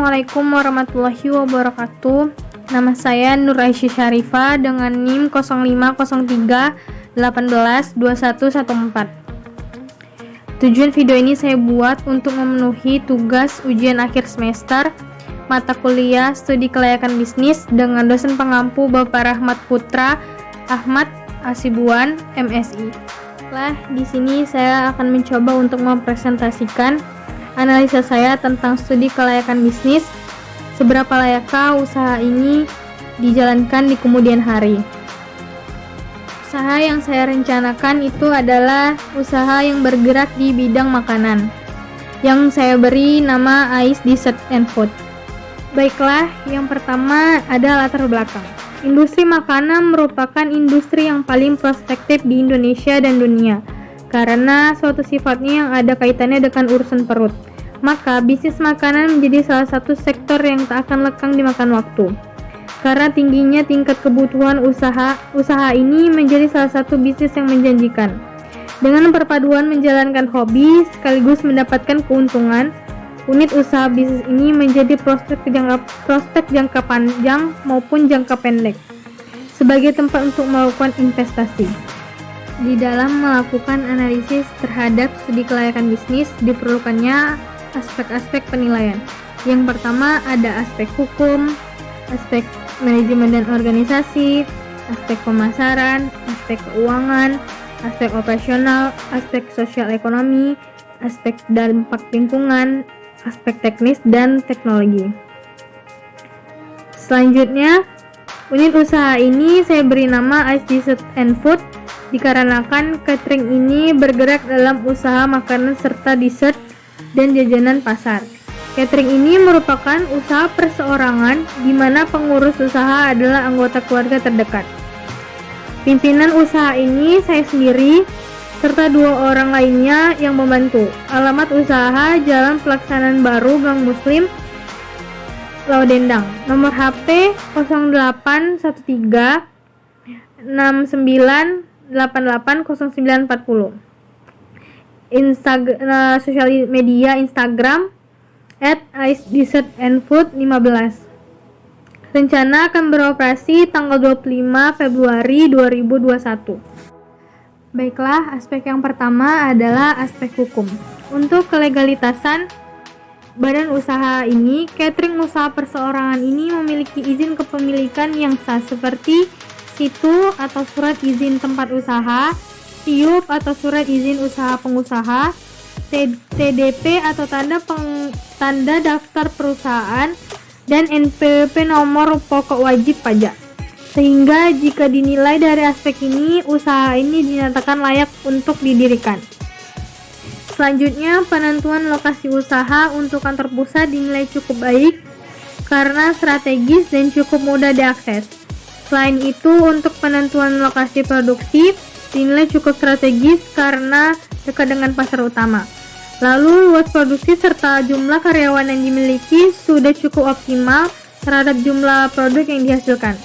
Assalamualaikum warahmatullahi wabarakatuh. Nama saya Nur Aisyah Syarifah dengan NIM 0503182114. Tujuan video ini saya buat untuk memenuhi tugas ujian akhir semester mata kuliah Studi Kelayakan Bisnis dengan dosen pengampu Bapak Rahmat Putra Ahmad Asibuan, MSI. Di sini saya akan mencoba untuk mempresentasikan analisa saya tentang studi kelayakan bisnis, seberapa layakkah usaha ini dijalankan di kemudian hari. Usaha yang saya rencanakan itu adalah usaha yang bergerak di bidang makanan, yang saya beri nama Ais Dessert and Food. Baiklah, yang pertama ada latar belakang. Industri makanan merupakan industri yang paling prospektif di Indonesia dan dunia, karena suatu sifatnya yang ada kaitannya dengan urusan perut. Maka bisnis makanan menjadi salah satu sektor yang tak akan lekang dimakan waktu. Karena tingginya tingkat kebutuhan usaha ini menjadi salah satu bisnis yang menjanjikan. Dengan perpaduan menjalankan hobi sekaligus mendapatkan keuntungan, unit usaha bisnis ini menjadi prospek jangka panjang maupun jangka pendek sebagai tempat untuk melakukan investasi. Di dalam melakukan analisis terhadap studi kelayakan bisnis diperlukannya aspek-aspek penilaian. Yang pertama ada aspek hukum, aspek manajemen dan organisasi, aspek pemasaran, aspek keuangan, aspek operasional, aspek sosial ekonomi, aspek dampak lingkungan, aspek teknis dan teknologi. Selanjutnya, unit usaha ini saya beri nama Ais Dessert and Food dikarenakan catering ini bergerak dalam usaha makanan serta dessert dan jajanan pasar. Catering ini merupakan usaha perseorangan di mana pengurus usaha adalah anggota keluarga terdekat. Pimpinan usaha ini saya sendiri serta 2 orang lainnya yang membantu. Alamat usaha Jalan Pelaksanaan Baru Gang Muslim, Lodendang. Nomor HP 0813 69 880940. Sosial media Instagram @aisdessertandfood15. Rencana akan beroperasi tanggal 25 Februari 2021. Baiklah, aspek yang pertama adalah aspek hukum. Untuk kelegalitasan badan usaha ini, catering usaha perseorangan ini memiliki izin kepemilikan yang sah seperti situ atau surat izin tempat usaha, SIUP atau surat izin usaha pengusaha, TDP atau tanda daftar perusahaan, dan NPWP nomor pokok wajib pajak. Sehingga jika dinilai dari aspek ini, usaha ini dinyatakan layak untuk didirikan. Selanjutnya, penentuan lokasi usaha untuk kantor pusat dinilai cukup baik karena strategis dan cukup mudah diakses. Selain itu, untuk penentuan lokasi produksi dinilai cukup strategis karena dekat dengan pasar utama. Lalu luas produksi serta jumlah karyawan yang dimiliki sudah cukup optimal terhadap jumlah produk yang dihasilkan.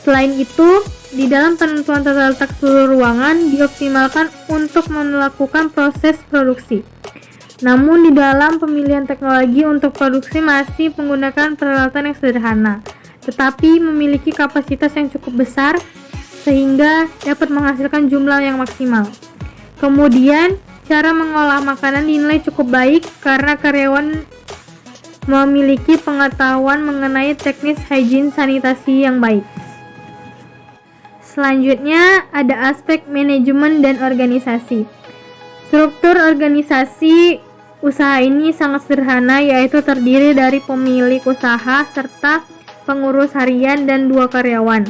Selain itu, di dalam penentuan tata letak seluruh ruangan dioptimalkan untuk melakukan proses produksi. Namun di dalam pemilihan teknologi untuk produksi masih menggunakan peralatan yang sederhana, tetapi memiliki kapasitas yang cukup besar sehingga dapat menghasilkan jumlah yang maksimal. Kemudian, cara mengolah makanan dinilai cukup baik karena karyawan memiliki pengetahuan mengenai teknis hygiene sanitasi yang baik. Selanjutnya, ada aspek manajemen dan organisasi. Struktur organisasi usaha ini sangat sederhana, yaitu terdiri dari pemilik usaha serta pengurus harian dan 2 karyawan.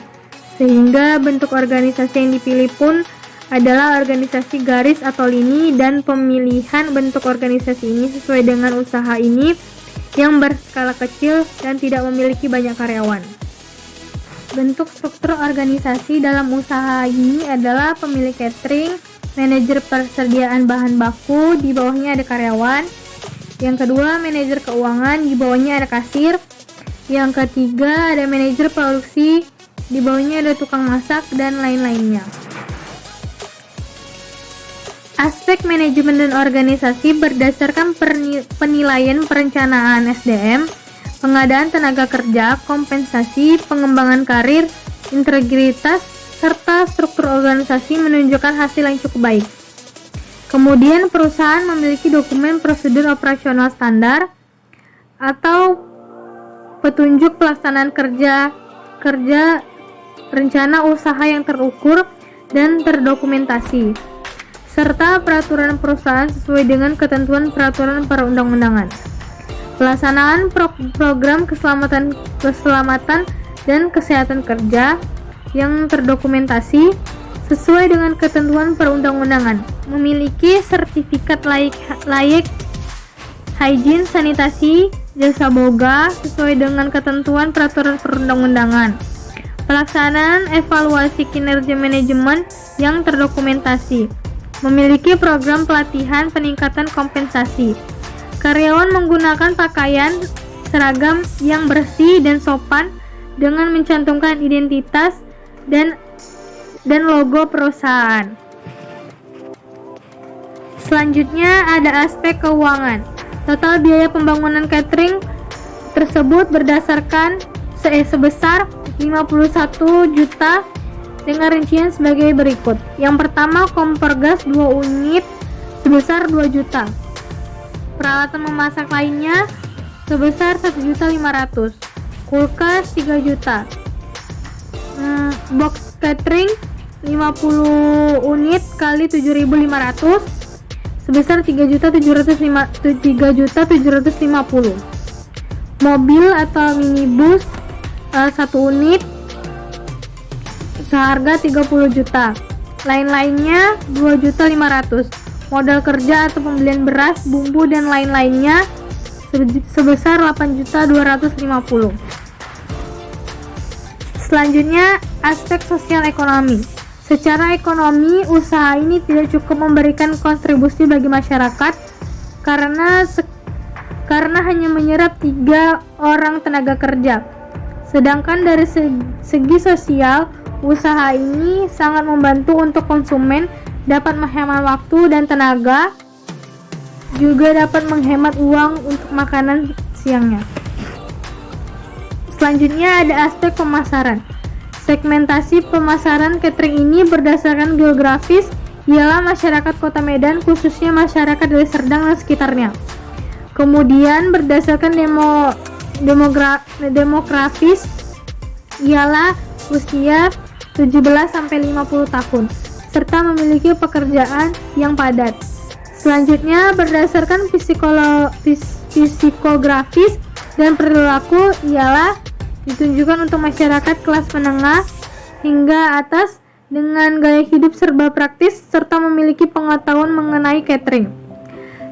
Sehingga bentuk organisasi yang dipilih pun adalah organisasi garis atau lini, dan pemilihan bentuk organisasi ini sesuai dengan usaha ini yang berskala kecil dan tidak memiliki banyak karyawan. Bentuk struktur organisasi dalam usaha ini adalah pemilik catering, manajer persediaan bahan baku, di bawahnya ada karyawan. Yang kedua, manajer keuangan, di bawahnya ada kasir. Yang ketiga, ada manajer produksi, di bawahnya ada tukang masak dan lain-lainnya. Aspek manajemen dan organisasi berdasarkan penilaian perencanaan SDM pengadaan tenaga kerja, kompensasi, pengembangan karir, integritas, serta struktur organisasi menunjukkan hasil yang cukup baik. Kemudian perusahaan memiliki dokumen prosedur operasional standar atau petunjuk pelaksanaan kerja rencana usaha yang terukur dan terdokumentasi, serta peraturan perusahaan sesuai dengan ketentuan peraturan perundang-undangan. Pelaksanaan program keselamatan dan kesehatan kerja yang terdokumentasi sesuai dengan ketentuan perundang-undangan, memiliki sertifikat layak hygiene sanitasi jasa boga sesuai dengan ketentuan peraturan perundang-undangan. Pelaksanaan evaluasi kinerja manajemen yang terdokumentasi, memiliki program pelatihan peningkatan kompensasi. Karyawan menggunakan pakaian seragam yang bersih dan sopan dengan mencantumkan identitas dan logo perusahaan. Selanjutnya ada aspek keuangan. Total biaya pembangunan catering tersebut berdasarkan sebesar 51 juta dengan rincian sebagai berikut. Yang pertama, kompor gas 2 unit sebesar 2 juta. Peralatan memasak lainnya sebesar 1.500.000. Kulkas 3 juta. Box catering 50 unit kali 7.500 sebesar 3.750.000. Mobil atau minibus 1 unit seharga 30 juta. Lain-lainnya 2.500.000. Modal kerja atau pembelian beras, bumbu dan lain-lainnya sebesar 8.250.000. Selanjutnya, aspek sosial ekonomi. Secara ekonomi, usaha ini tidak cukup memberikan kontribusi bagi masyarakat karena hanya menyerap 3 orang tenaga kerja. Sedangkan dari segi sosial, usaha ini sangat membantu untuk konsumen dapat menghemat waktu dan tenaga, juga dapat menghemat uang untuk makanan siangnya. Selanjutnya ada aspek pemasaran. Segmentasi pemasaran catering ini berdasarkan geografis, ialah masyarakat Kota Medan, khususnya masyarakat Deli Serdang dan sekitarnya. Kemudian berdasarkan demografis, ialah usia 17-50 tahun, serta memiliki pekerjaan yang padat. Selanjutnya berdasarkan psikografis dan perilaku, ialah ditunjukkan untuk masyarakat kelas menengah hingga atas dengan gaya hidup serba praktis serta memiliki pengetahuan mengenai catering.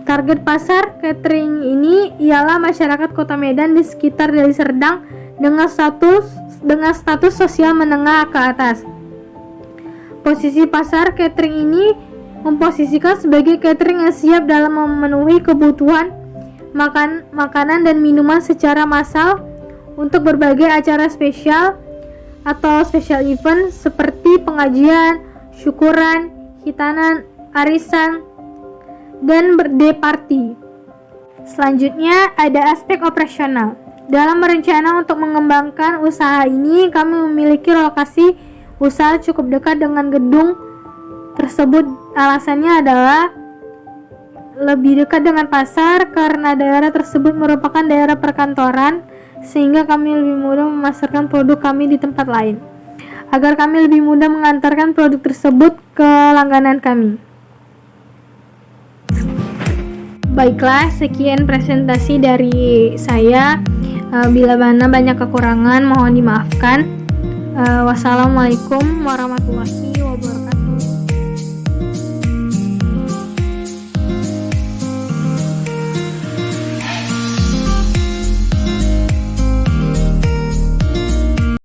Target pasar catering ini ialah masyarakat Kota Medan di sekitar Deli Serdang dengan status sosial menengah ke atas. Posisi pasar catering ini memposisikan sebagai catering yang siap dalam memenuhi kebutuhan makanan dan minuman secara massal untuk berbagai acara spesial atau special event seperti pengajian, syukuran, hitanan, arisan, dan birthday party. Selanjutnya ada aspek operasional. Dalam berencana untuk mengembangkan usaha ini, kami memiliki lokasi usaha cukup dekat dengan gedung tersebut. Alasannya adalah lebih dekat dengan pasar karena daerah tersebut merupakan daerah perkantoran, sehingga kami lebih mudah memasarkan produk kami di tempat lain, agar kami lebih mudah mengantarkan produk tersebut ke langganan kami. Baiklah, sekian presentasi dari saya. Bila mana banyak kekurangan mohon dimaafkan. Wassalamualaikum warahmatullahi